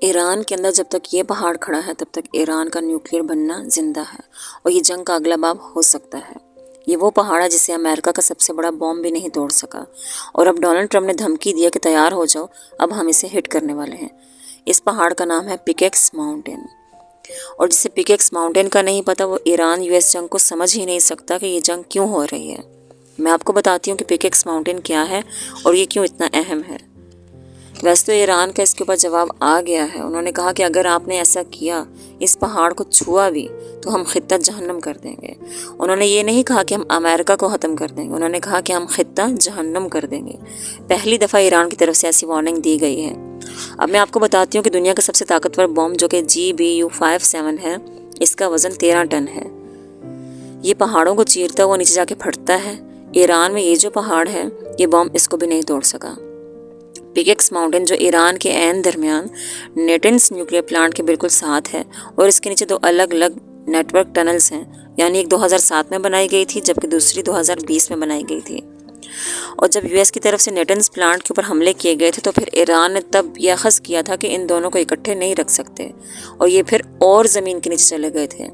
Iran के अंदर जब तक ये पहाड़ खड़ा है तब तक ईरान का न्यूक्लियर बनना जिंदा है और ये जंग का अगला बाब हो सकता है। ये वो पहाड़ है जिसे अमेरिका का सबसे बड़ा बॉम्ब भी नहीं तोड़ सका और अब डोनाल्ड ट्रंप ने धमकी दिया कि तैयार हो जाओ, अब हम इसे हिट करने वाले हैं। इस पहाड़ का नाम है पिकेक्स माउंटेन और जिसे पिकेक्स माउंटेन का नहीं पता वो ईरान यूएस जंग को समझ ही नहीं सकता कि ये जंग क्यों हो रही है। मैं आपको बताती हूँ कि पिकेक्स माउंटेन क्या है और ये क्यों इतना अहम है। वैसे तो ईरान का इसके ऊपर जवाब आ गया है। उन्होंने कहा कि अगर आपने ऐसा किया, इस पहाड़ को छुआ भी, तो हम खित्ता जहन्नम कर देंगे। उन्होंने ये नहीं कहा कि हम अमेरिका को ख़त्म कर देंगे, उन्होंने कहा कि हम खित्ता जहन्नम कर देंगे। पहली दफ़ा ईरान की तरफ से ऐसी वार्निंग दी गई है। अब मैं आपको बताती हूँ कि दुनिया का सबसे ताकतवर बॉम्ब जो कि GBU-57 है, इसका वज़न 13 टन है। ये पहाड़ों को चीरता हुआ नीचे जाके फटता है। ईरान में ये जो पहाड़ है, ये बॉम्ब इसको भी नहीं तोड़ सका। पिकेक्स माउंटेन जो ईरान के ऐन दरमियान नेटेंस न्यूक्लियर प्लांट के बिल्कुल साथ है और इसके नीचे दो अलग अलग नेटवर्क टनल्स हैं, यानी एक 2007 में बनाई गई थी जबकि दूसरी 2020 में बनाई गई थी। और जब यूएस की तरफ से नेटेंस प्लांट के ऊपर हमले किए गए थे तो फिर ईरान ने तब यह अखज़ किया था कि इन दोनों को इकट्ठे नहीं रख सकते और ये फिर और ज़मीन के नीचे चले गए थे।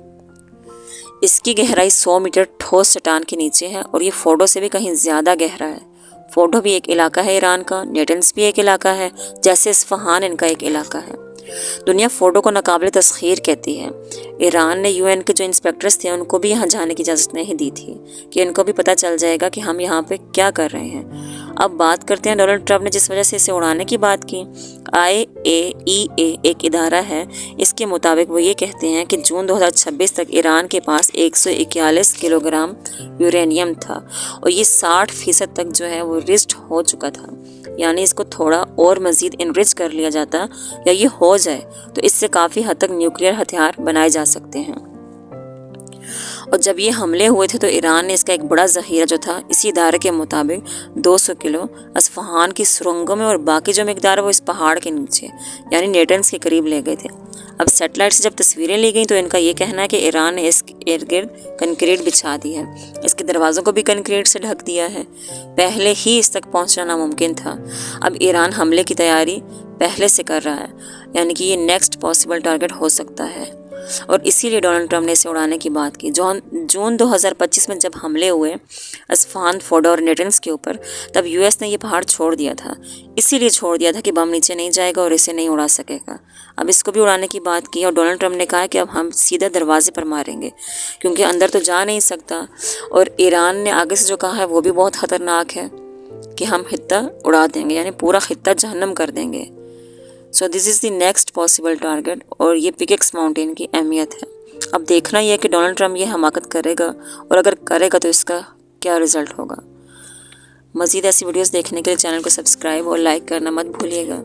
इसकी गहराई 100 मीटर ठोस चट्टान के नीचे है और ये फोर्डो से भी कहीं ज़्यादा गहरा है। फोर्डो भी एक इलाका है ईरान का, नेटेंस भी एक इलाका है, जैसे इस्फहान इनका एक इलाका है। दुनिया फोर्डो को नाकाबिल तस्खीर कहती है। ईरान ने यूएन के जो इंस्पेक्टर्स थे उनको भी यहाँ जाने की इजाज़त नहीं दी थी कि इनको भी पता चल जाएगा कि हम यहाँ पे क्या कर रहे हैं। अब बात करते हैं डोनाल्ड ट्रंप ने जिस वजह से इसे उड़ाने की बात की। IAEA एक इदारा है, इसके मुताबिक वो ये कहते हैं कि जून 2026 तक ईरान के पास 141 किलोग्राम यूरेनियम था और ये 60% तक जो है वो रिच्ड हो चुका था। यानी इसको थोड़ा और मज़ीद इनरिच कर लिया जाता या ये हो जाए तो इससे काफ़ी हद तक न्यूक्लियर हथियार बनाए जा सकते हैं। और जब ये हमले हुए थे तो ईरान ने इसका एक बड़ा ज़ख़ीरा जो था इसी इदारे के मुताबिक 200 किलो अस्फहान की सुरंगों में और बाकी जो मिकदार है वो इस पहाड़ के नीचे यानी नेटेंस के करीब ले गए थे। अब सेटेलाइट से जब तस्वीरें ली गई तो इनका ये कहना है कि ईरान ने इसके इर्द गिर्द कंक्रीट बिछा दी है, इसके दरवाज़ों को भी कंक्रीट से ढक दिया है। पहले ही इस तक पहुंचना नामुमकिन था। अब ईरान हमले की तैयारी पहले से कर रहा है, यानी कि ये नेक्स्ट पॉसिबल टारगेट हो सकता है और इसीलिए डोनाल्ड ट्रंप ने इसे उड़ाने की बात की। जून 2025 में जब हमले हुए अस्फहान, फोर्डो और नेटेंस के ऊपर, तब यूएस ने ये पहाड़ छोड़ दिया था। इसीलिए छोड़ दिया था कि बम नीचे नहीं जाएगा और इसे नहीं उड़ा सकेगा। अब इसको भी उड़ाने की बात की और डोनाल्ड ट्रंप ने कहा कि अब हम सीधा दरवाजे पर मारेंगे क्योंकि अंदर तो जा नहीं सकता। और ईरान ने आगे से जो कहा है वो भी बहुत ख़तरनाक है कि हम खित्ता उड़ा देंगे, यानी पूरा खित्ता जहन्नम कर देंगे। So this is the next possible target और ये पिकेक्स माउंटेन की अहमियत है। अब देखना यह है कि डोनाल्ड ट्रंप ये हमाकत करेगा और अगर करेगा तो इसका क्या रिज़ल्ट होगा। मज़ीद ऐसी वीडियोस देखने के लिए चैनल को सब्सक्राइब और लाइक करना मत भूलिएगा।